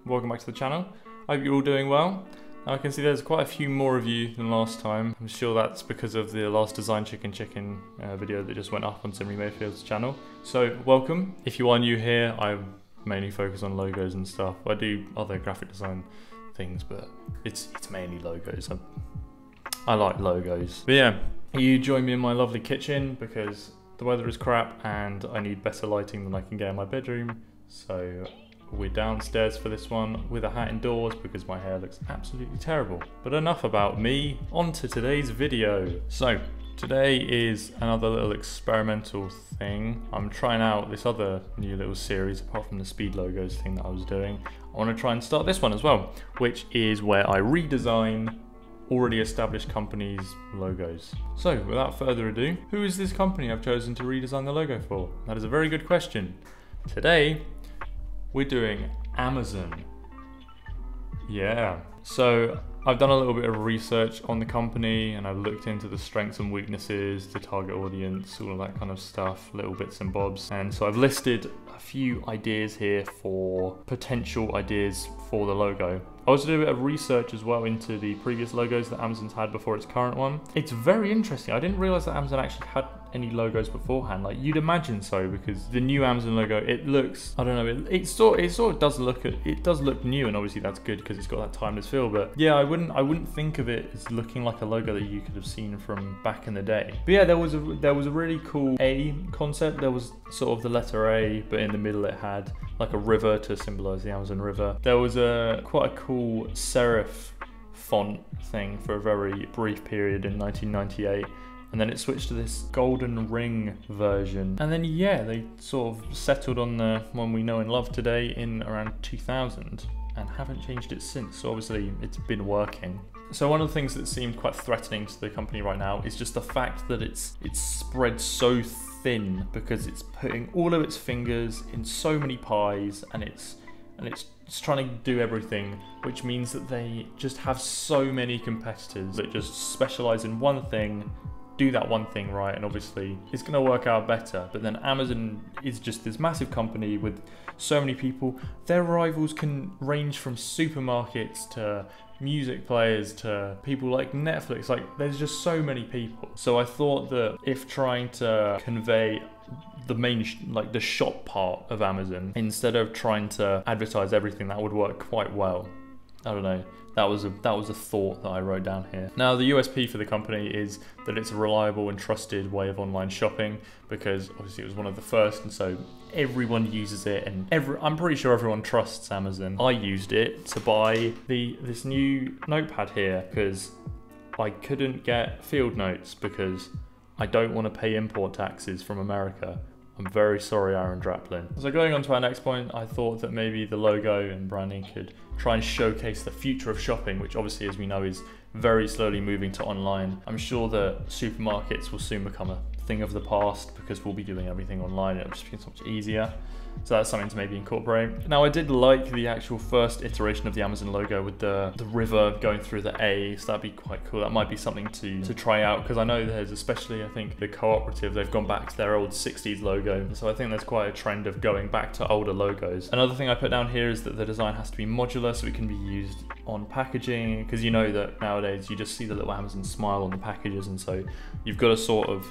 welcome back to the channel. I hope you're all doing well. Now I can see there's quite a few more of you than last time. I'm sure that's because of the last Design Chicken video that just went up on Simri Mayfield's channel. So welcome. If you are new here, I mainly focus on logos and stuff. I do other graphic design things, but it's mainly logos. I like logos. But yeah, you join me in my lovely kitchen because the weather is crap and I need better lighting than I can get in my bedroom. So we're downstairs for this one with a hat indoors because my hair looks absolutely terrible. But enough about me, on to today's video. So today is another little experimental thing. I'm trying out this other new little series apart from the speed logos thing that I was doing. I want to try and start this one as well, which is where I redesign already established companies' logos. So without further ado, who is this company I've chosen to redesign the logo for? That is a very good question. Today, we're doing Amazon. Yeah. So I've done a little bit of research on the company and I've looked into the strengths and weaknesses, the target audience, all of that kind of stuff, little bits and bobs. And so I've listed a few ideas here for potential ideas for the logo. I also did a bit of research as well into the previous logos that Amazon's had before its current one. It's very interesting. I didn't realize that Amazon actually had any logos beforehand. Like, you'd imagine so, because the new Amazon logo, it looks, I don't know, it sort of does look new, and obviously that's good because it's got that timeless feel. But yeah, I wouldn't think of it as looking like a logo that you could have seen from back in the day. But yeah, there was a really cool A concept. There was sort of the letter A, but in the middle it had like a river to symbolize the Amazon River. There was quite a cool serif font thing for a very brief period in 1998. And then it switched to this golden ring version. And then yeah, they sort of settled on the one we know and love today in around 2000 and haven't changed it since. So obviously it's been working. So one of the things that seemed quite threatening to the company right now is just the fact that it's spread so thin because it's putting all of its fingers in so many pies and it's trying to do everything, which means that they just have so many competitors that just specialize in one thing, do that one thing right, and obviously it's going to work out better. But then Amazon is just this massive company with so many people. Their rivals can range from supermarkets to music players to people like Netflix. Like, there's just so many people. So I thought that if trying to convey the main like the shop part of Amazon instead of trying to advertise everything, that would work quite well. I don't know. That was a thought that I wrote down here. Now, the USP for the company is that it's a reliable and trusted way of online shopping, because obviously it was one of the first, and so everyone uses it, and I'm pretty sure everyone trusts Amazon. I used it to buy this new notepad here because I couldn't get field notes because I don't want to pay import taxes from America. I'm very sorry, Aaron Draplin. So going on to our next point, I thought that maybe the logo and branding could try and showcase the future of shopping, which obviously, as we know, is very slowly moving to online. I'm sure that supermarkets will soon become a thing of the past because we'll be doing everything online. It'll just be so much easier. So that's something to maybe incorporate. Now, I did like the actual first iteration of the Amazon logo with the river going through the A, so that'd be quite cool. That might be something to try out, because I know there's, especially I think the cooperative, they've gone back to their old 60s logo. So I think there's quite a trend of going back to older logos. Another thing I put down here is that the design has to be modular so it can be used on packaging, because you know that nowadays you just see the little Amazon smile on the packages, and so you've got to sort of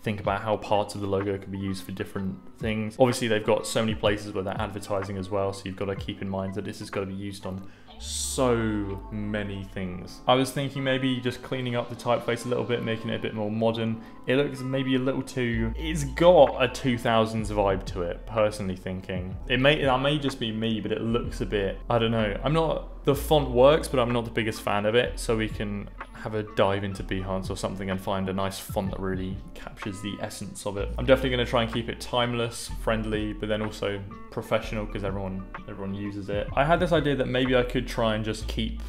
think about how parts of the logo can be used for different things. Obviously, they've got so many places where they're advertising as well, so you've got to keep in mind that this is going to be used on so many things. I was thinking maybe just cleaning up the typeface a little bit, making it a bit more modern. It looks maybe a little too, it's got a 2000s vibe to it, personally thinking. That may just be me, but it looks a bit, I don't know. The font works, but I'm not the biggest fan of it, so we can have a dive into Behance or something and find a nice font that really captures the essence of it. I'm definitely going to try and keep it timeless, friendly, but then also professional, because everyone uses it. I had this idea that maybe I could try and just keep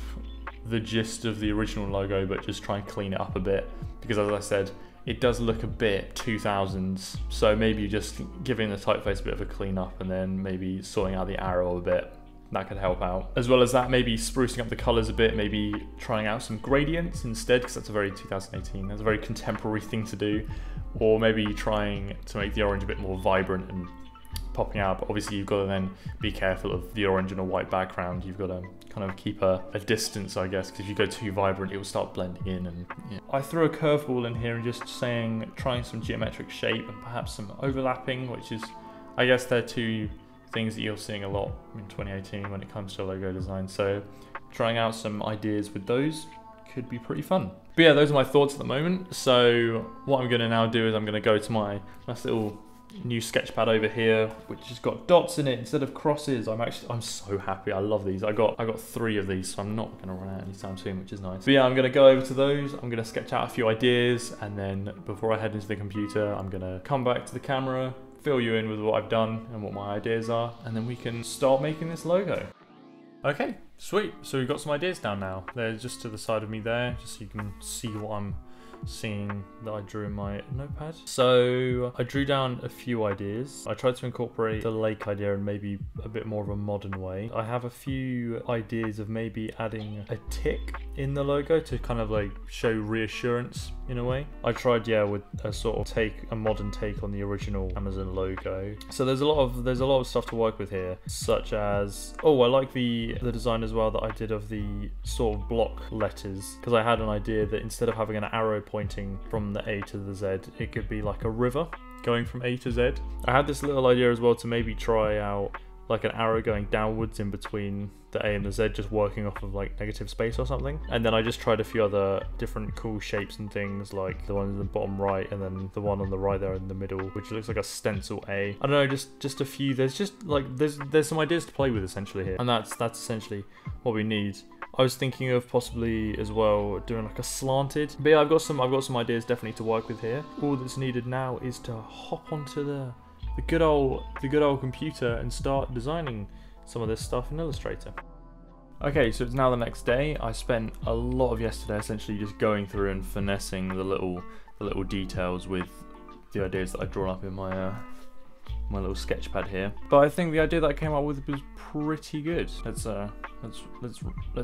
the gist of the original logo, but just try and clean it up a bit, because as I said, it does look a bit 2000s. So maybe just giving the typeface a bit of a clean up and then maybe sorting out the arrow a bit. That could help out. As well as that, maybe sprucing up the colors a bit, maybe trying out some gradients instead, because that's a very 2018, that's a very contemporary thing to do. Or maybe trying to make the orange a bit more vibrant and popping out, but obviously you've got to then be careful of the orange and a white background. You've got to kind of keep a distance, I guess, because if you go too vibrant, it will start blending in. And yeah. I threw a curveball in here and just trying some geometric shape and perhaps some overlapping, which is, I guess, they're two things that you're seeing a lot in 2018 when it comes to logo design. So trying out some ideas with those could be pretty fun. But yeah, those are my thoughts at the moment. So what I'm gonna now do is I'm gonna go to my nice little new sketchpad over here, which has got dots in it instead of crosses. I'm so happy. I love these. I got 3 of these, so I'm not gonna run out anytime soon, which is nice. But yeah, I'm gonna go over to those. I'm gonna sketch out a few ideas, and then before I head into the computer, I'm gonna come back to the camera, fill you in with what I've done and what my ideas are, and then we can start making this logo. Okay, sweet. So we've got some ideas down now. They're just to the side of me there, just so you can see what I'm seeing that I drew in my notepad. So I drew down a few ideas. I tried to incorporate the lake idea in maybe a bit more of a modern way. I have a few ideas of maybe adding a tick in the logo to kind of like show reassurance in a way. I tried, yeah, with a sort of a modern take on the original Amazon logo. So there's a lot of stuff to work with here, such as, oh, I like the design as well that I did of the sort of block letters, because I had an idea that instead of having an arrow pointing from the A to the Z, it could be like a river going from A to Z. I had this little idea as well to maybe try out like an arrow going downwards in between the A and the Z, just working off of like negative space or something. And then I just tried a few other different cool shapes and things, like the one in the bottom right and then the one on the right there in the middle, which looks like a stencil A. I don't know, just a few. There's just like there's some ideas to play with essentially here, and that's essentially what we need. I was thinking of possibly as well doing like a slanted, but yeah, I've got some ideas definitely to work with here. All that's needed now is to hop onto the good old computer and start designing some of this stuff in Illustrator. Okay, so it's now the next day. I spent a lot of yesterday essentially just going through and finessing the little details with the ideas that I'd drawn up in my my little sketch pad here. But I think the idea that I came up with was pretty good. Let's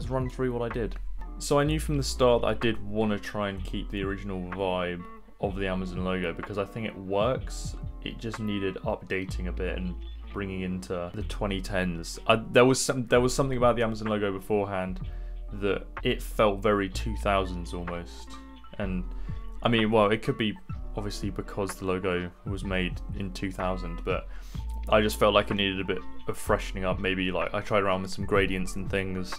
run through what I did. So I knew from the start that I did want to try and keep the original vibe of the Amazon logo, because I think it works. It just needed updating a bit and bringing into the 2010s. There was something about the Amazon logo beforehand that it felt very 2000s almost. And I mean, well, it could be obviously because the logo was made in 2000, but I just felt like it needed a bit of freshening up. Maybe like I tried around with some gradients and things,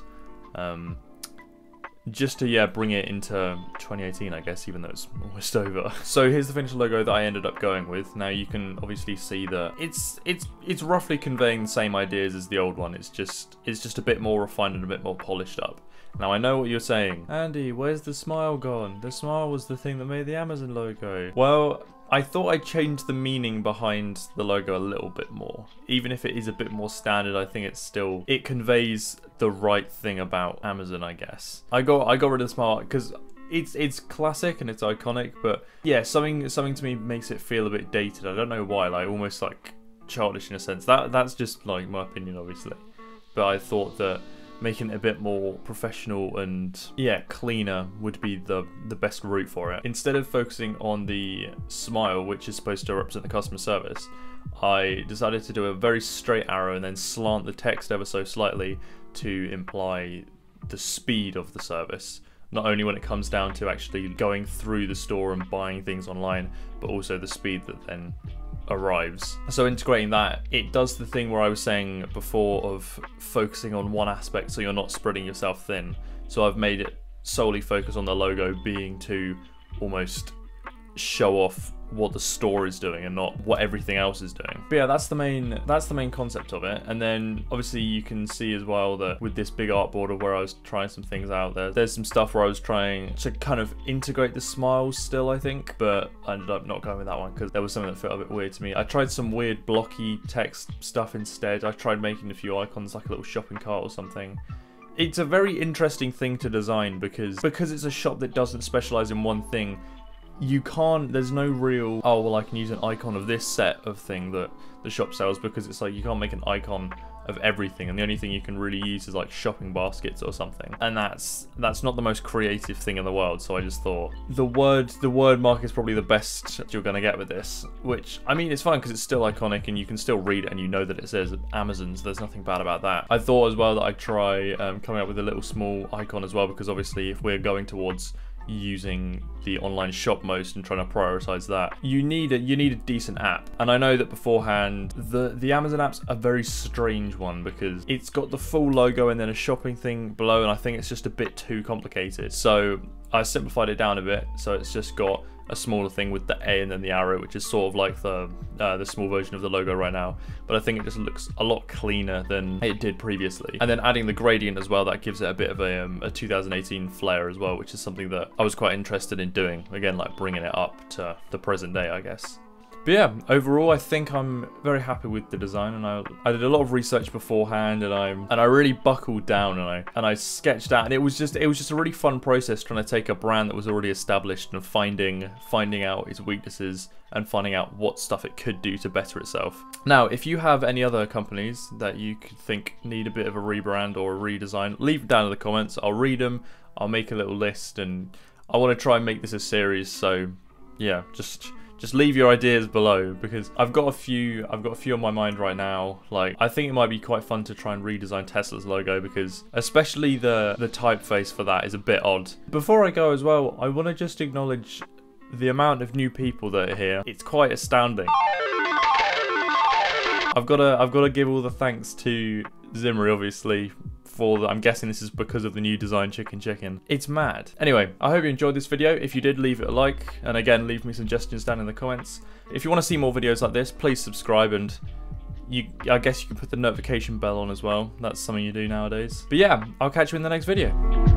just to bring it into 2018, I guess, even though it's almost over. So here's the finished logo that I ended up going with. Now you can obviously see that it's roughly conveying the same ideas as the old one. It's just a bit more refined and a bit more polished up. Now I know what you're saying, Andy, where's the smile gone? The smile was the thing that made the Amazon logo. Well, I thought I'd change the meaning behind the logo a little bit more. Even if it is a bit more standard, I think it conveys the right thing about Amazon, I guess. I got rid of the smile because it's classic and it's iconic, but yeah, something to me makes it feel a bit dated. I don't know why, like almost like childish in a sense. That's just like my opinion, obviously. But I thought that making it a bit more professional and cleaner would be the best route for it. Instead of focusing on the smile, which is supposed to represent the customer service, I decided to do a very straight arrow and then slant the text ever so slightly to imply the speed of the service. Not only when it comes down to actually going through the store and buying things online, but also the speed that then arrives. So integrating that, it does the thing where I was saying before of focusing on one aspect so you're not spreading yourself thin. So I've made it solely focus on the logo being to almost show off what the store is doing and not what everything else is doing. But yeah, that's the main concept of it. And then obviously you can see as well that with this big artboard of where I was trying some things out there's some stuff where I was trying to kind of integrate the smiles still, I think, but I ended up not going with that one because there was something that felt a bit weird to me. I tried some weird blocky text stuff instead. I tried making a few icons like a little shopping cart or something. It's a very interesting thing to design because it's a shop that doesn't specialize in one thing. There's no real, oh well, I can use an icon of this set of thing that the shop sells, because it's like you can't make an icon of everything, and the only thing you can really use is like shopping baskets or something, and that's not the most creative thing in the world. So I just thought the word mark is probably the best you're gonna get with this, which I mean, it's fine because it's still iconic and you can still read it and you know that it says Amazon, so there's nothing bad about that. I thought as well that I'd try coming up with a little small icon as well, because obviously if we're going towards using the online shop most and trying to prioritize that, you need a decent app. And I know that beforehand the Amazon app's a very strange one because it's got the full logo and then a shopping thing below, and I think it's just a bit too complicated. So I simplified it down a bit, so it's just got a smaller thing with the A and then the arrow, which is sort of like the small version of the logo right now, but I think it just looks a lot cleaner than it did previously. And then adding the gradient as well, that gives it a bit of a 2018 flair as well, which is something that I was quite interested in doing, again, like bringing it up to the present day, I guess. But yeah, overall I think I'm very happy with the design, and I did a lot of research beforehand, and I really buckled down and I sketched out, and it was just a really fun process trying to take a brand that was already established and finding out its weaknesses and finding out what stuff it could do to better itself. Now, if you have any other companies that you could think need a bit of a rebrand or a redesign, leave it down in the comments. I'll read them, I'll make a little list, and I want to try and make this a series, so yeah, just leave your ideas below, because I've got a few on my mind right now. Like, I think it might be quite fun to try and redesign Tesla's logo, because especially the typeface for that is a bit odd. Before I go as well, I want to just acknowledge the amount of new people that are here. It's quite astounding. I've got to give all the thanks to Zimri, obviously, I'm guessing this is because of the new design chicken. It's mad. Anyway, I hope you enjoyed this video. If you did, leave it a like, and again, leave me suggestions down in the comments. If you want to see more videos like this, please subscribe, and I guess you can put the notification bell on as well. That's something you do nowadays. But yeah, I'll catch you in the next video.